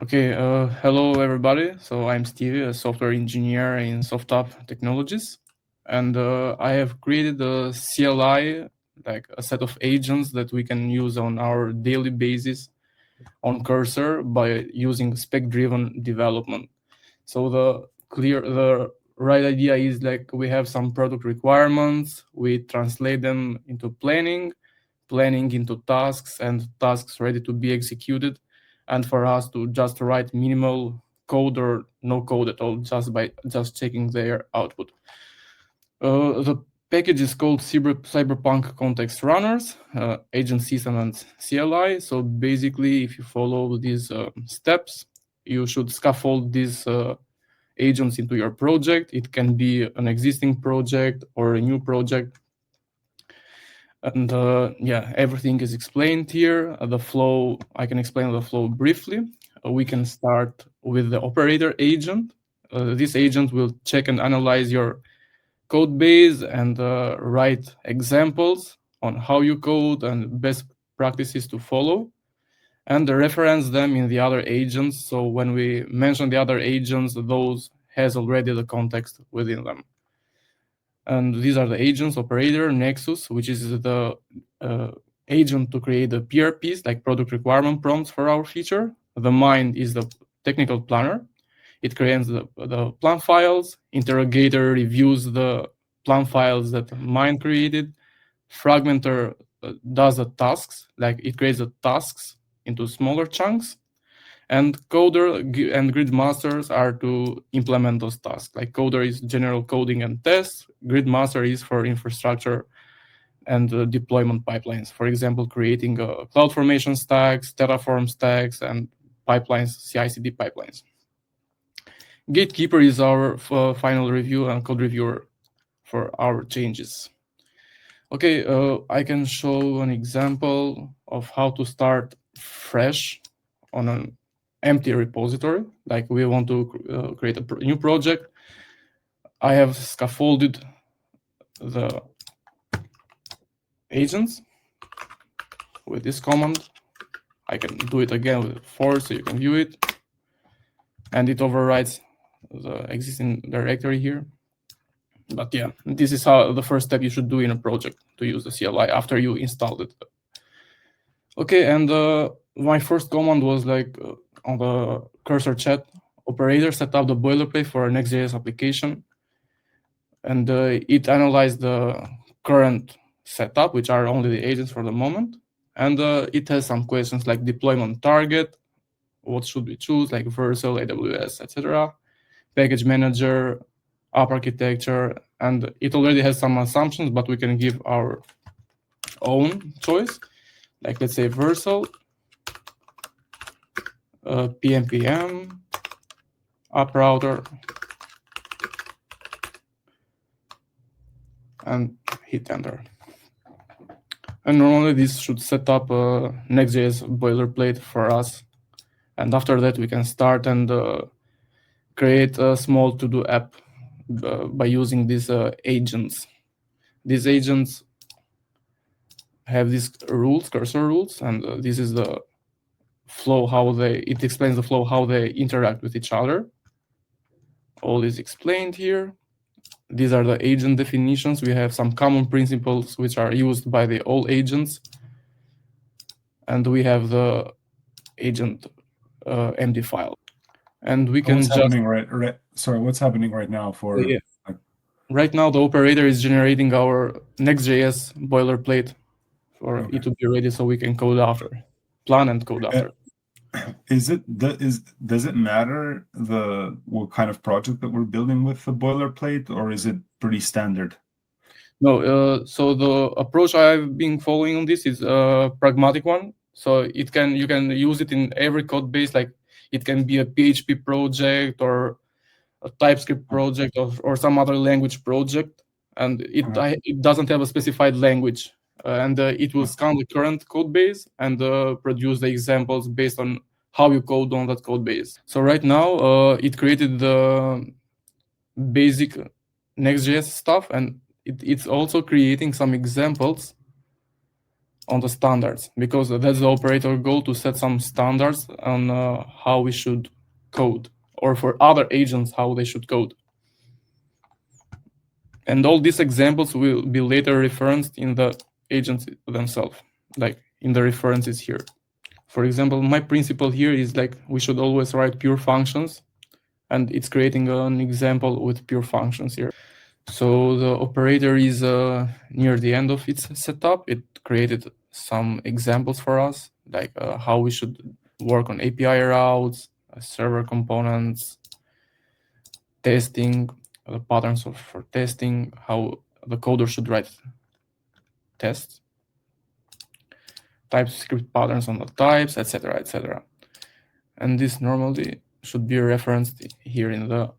Okay, hello everybody. So I'm Stevie, a software engineer in SoftUp Technologies, and I have created a CLI, like a set of agents that we can use on our daily basis on Cursor by using spec-driven development. So the right idea is like we have some product requirements, we translate them into planning into tasks, and tasks ready to be executed, and for us to just write minimal code or no code at all just checking their output. The package is called Cyberpunk Context Runners, Agent System and CLI. So basically, if you follow these steps, you should scaffold these agents into your project. It can be an existing project or a new project. And yeah, everything is explained here. The flow, I can explain the flow briefly. We can start with the operator agent. This agent will check and analyze your code base and write examples on how you code and best practices to follow, and reference them in the other agents. So when we mention the other agents, those has already the context within them. And these are the agents: operator, Nexus, which is the agent to create the PRPs, like product requirement prompts for our feature. The mind is the technical planner. It creates the plan files. Interrogator reviews the plan files that mind created. Fragmenter does the tasks, like it creates the tasks into smaller chunks. And Coder and Gridmasters are to implement those tasks. Like Coder is general coding and tests. Gridmaster is for infrastructure and deployment pipelines. For example, creating CloudFormation stacks, Terraform stacks, and pipelines, CI/CD pipelines. Gatekeeper is our final review and code reviewer for our changes. Okay, I can show an example of how to start fresh on an empty repository. Like we want to create a new project. I have scaffolded the agents with this command. I can do it again with for, so you can view it. And it overrides the existing directory here. But yeah, this is how the first step you should do in a project to use the CLI after you installed it. Okay, and my first command was like on the cursor chat operator, set up the boilerplate for a Next.js application. And it analyzed the current setup, which are only the agents for the moment. And it has some questions like deployment target, what should we choose, like Vercel, AWS, etc. Package manager, app architecture, and it already has some assumptions, but we can give our own choice. Like let's say Vercel, PNPM, app router, and hit enter. And normally this should set up a Next.js boilerplate for us. And after that, we can start and create a small to-do app by using these agents. These agents have these rules, cursor rules, and this is the flow, it explains the flow, how they interact with each other. All is explained here. These are the agent definitions. We have some common principles which are used by all agents. And we have the agent empty file. And we can what's happening what's happening right now for... Yeah. Right now, the operator is generating our Next.js boilerplate for it to be ready so we can code after, plan and code after. Does it matter what kind of project that we're building with the boilerplate, or is it pretty standard? No, so the approach I've been following on this is a pragmatic one. So you can use it in every code base. Like it can be a PHP project or a TypeScript project or some other language project, and it doesn't have a specified language, and it will scan the current code base and produce the examples based on how you code on that code base. So right now, it created the basic Next.js stuff, and it's also creating some examples on the standards, because that's the operator goal, to set some standards on how we should code, or for other agents how they should code. And all these examples will be later referenced in the agents themselves, like in the references here. For example, my principle here is like we should always write pure functions, and it's creating an example with pure functions here. So the operator is near the end of its setup. It created some examples for us, like how we should work on API routes, server components, testing, the patterns for testing, how the coder should write tests, TypeScript patterns on the types, etc., etc. And this normally should be referenced here in the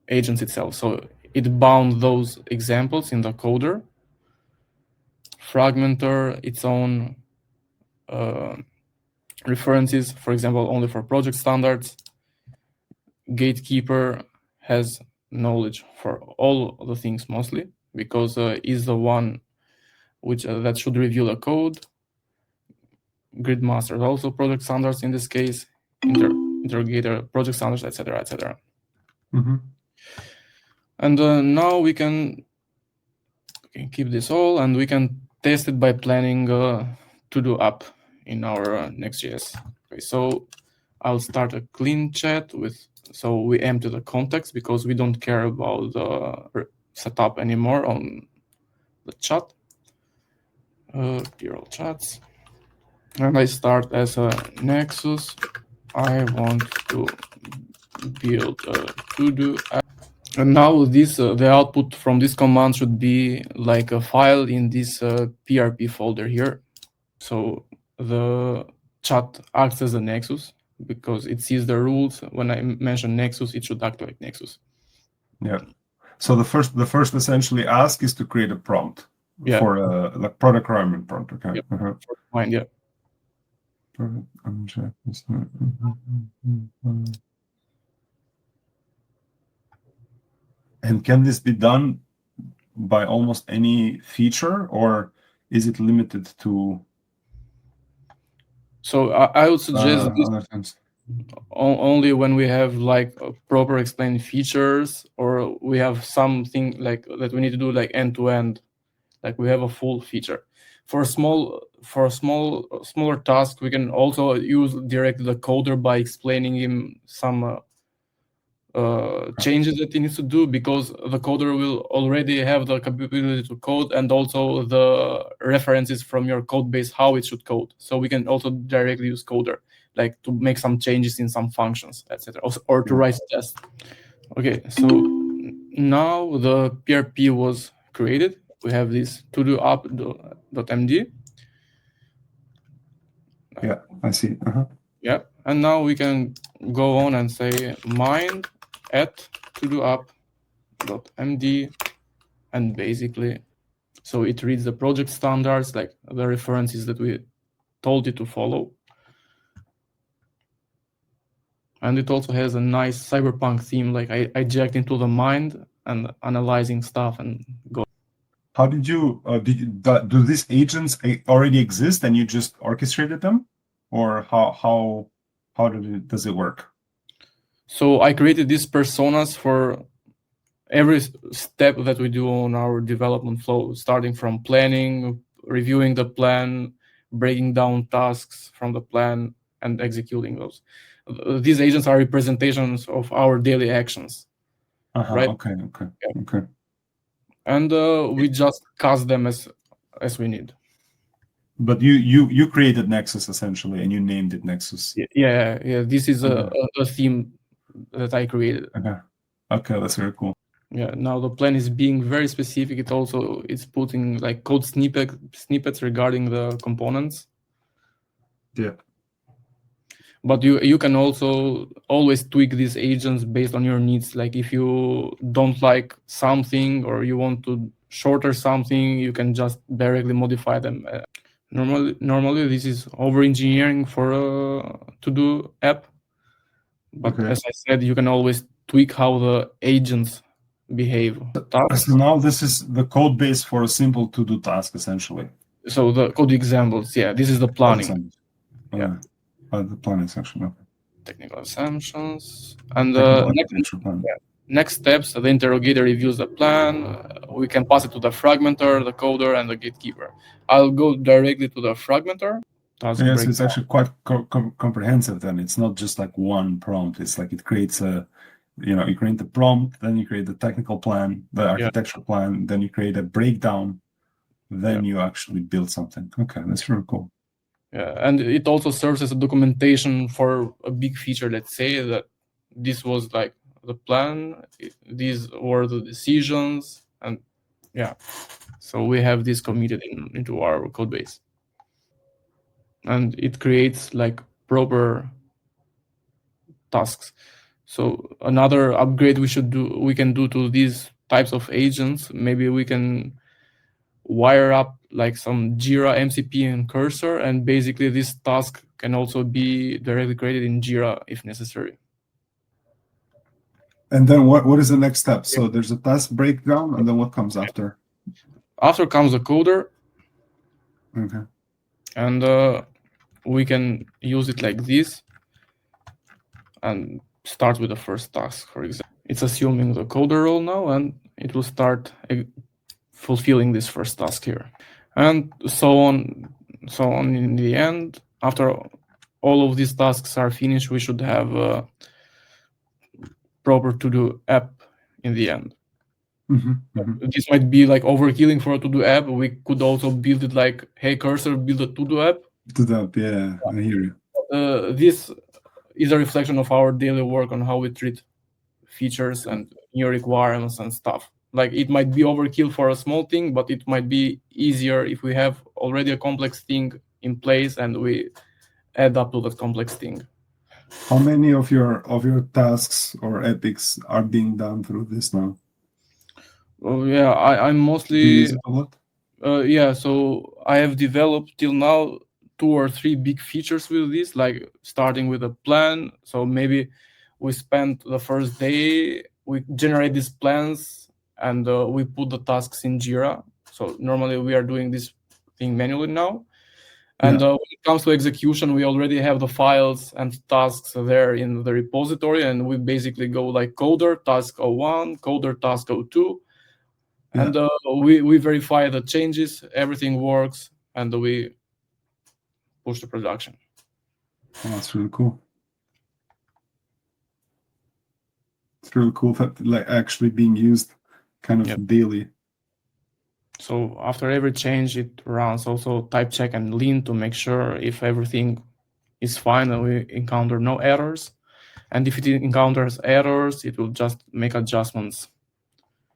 agents itself. So it bound those examples in the coder. Fragmenter its own references, for example, only for project standards. Gatekeeper has knowledge for all the things mostly, because is the one which that should review the code. Gridmaster also project standards in this case, interrogator project standards, etc., etc. And now we can keep this all, and we can test it by planning to-do app in our Next.js. Okay, so I'll start a clean chat with, so we empty the context because we don't care about the setup anymore on the chat. Plural chats. And I start as a Nexus. I want to build a to-do app. And now this the output from this command should be like a file in this PRP folder here. So the chat acts as a Nexus because it sees the rules. When I mention Nexus, it should act like Nexus. Yeah. So the first essentially ask is to create a prompt for a like product requirement prompt. Okay. Yep. Fine. Yeah. And can this be done by almost any feature, or is it limited to? So I would suggest this only when we have like proper explained features, or we have something like that we need to do like end to end, like we have a full feature. For a smaller task, we can also use directly the coder by explaining him some changes that he needs to do, because the coder will already have the capability to code and also the references from your code base how it should code. So we can also directly use coder, like to make some changes in some functions, etc., or to write tests. Okay, so now the PRP was created. We have this to-do app.md. Yeah, I see. Yeah, and now we can go on and say mind at to-do app.md, and basically, so it reads the project standards, like the references that we told it to follow. And it also has a nice cyberpunk theme, like I jacked into the mind and analyzing stuff and go. How did you do these agents already exist and you just orchestrated them, or how does it work? So I created these personas for every step that we do on our development flow, starting from planning, reviewing the plan, breaking down tasks from the plan, and executing those. These agents are representations of our daily actions. Right? Okay. And we just cast them as we need. But you created Nexus essentially, and you named it Nexus. Yeah. This is a theme that I created. Okay, that's very cool. Yeah. Now the plan is being very specific. It's putting like code snippets regarding the components. Yeah. But you can also always tweak these agents based on your needs. Like if you don't like something or you want to shorter something, you can just directly modify them. Normally this is over engineering for a to-do app. But as I said, you can always tweak how the agents behave. So now this is the code base for a simple to-do task, essentially. So the code examples, yeah, this is the planning. Yeah. The planning section. Okay. Technical assumptions. And Technical architecture plan. next steps, the interrogator reviews the plan. We can pass it to the fragmenter, the coder, and the gatekeeper. I'll go directly to the fragmenter. Yes, it's actually quite comprehensive then. It's not just like one prompt. It's like it creates you create the prompt, then you create the technical plan, the architecture plan, then you create a breakdown, then you actually build something. Okay, that's really cool. Yeah, and it also serves as a documentation for a big feature. Let's say that this was like the plan, these were the decisions, and yeah, so we have this committed into our code base, and it creates like proper tasks. So another upgrade we can do to these types of agents, maybe we can wire up like some Jira MCP and Cursor, and basically this task can also be directly created in Jira if necessary. And then what is the next step? So there's a task breakdown, and then what comes after? After comes the coder. Okay. And we can use it like this and start with the first task, for example. It's assuming the coder role now, and it will start fulfilling this first task here. And so on in the end. After all of these tasks are finished, we should have a proper to-do app in the end. This might be like overkilling for a to-do app. We could also build it like, hey, Cursor, build a to-do app. To-do app, yeah, I hear you. This is a reflection of our daily work on how we treat features and new requirements and stuff. Like it might be overkill for a small thing, but it might be easier if we have already a complex thing in place and we add up to that complex thing. How many of your tasks or epics are being done through this now? Well, yeah, I'm mostly. Do you use it a lot? Yeah, so I have developed till now 2 or 3 big features with this, like starting with a plan. So maybe we spent the first day, we generate these plans, and we put the tasks in Jira. So normally we are doing this thing manually now. And when it comes to execution, we already have the files and tasks there in the repository, and we basically go like coder task 01, coder task 02, and we verify the changes, everything works, and we push to production. Oh, that's really cool. It's really cool that like actually being used kind of daily. So after every change, it runs also type check and lean to make sure if everything is fine and we encounter no errors. And if it encounters errors, it will just make adjustments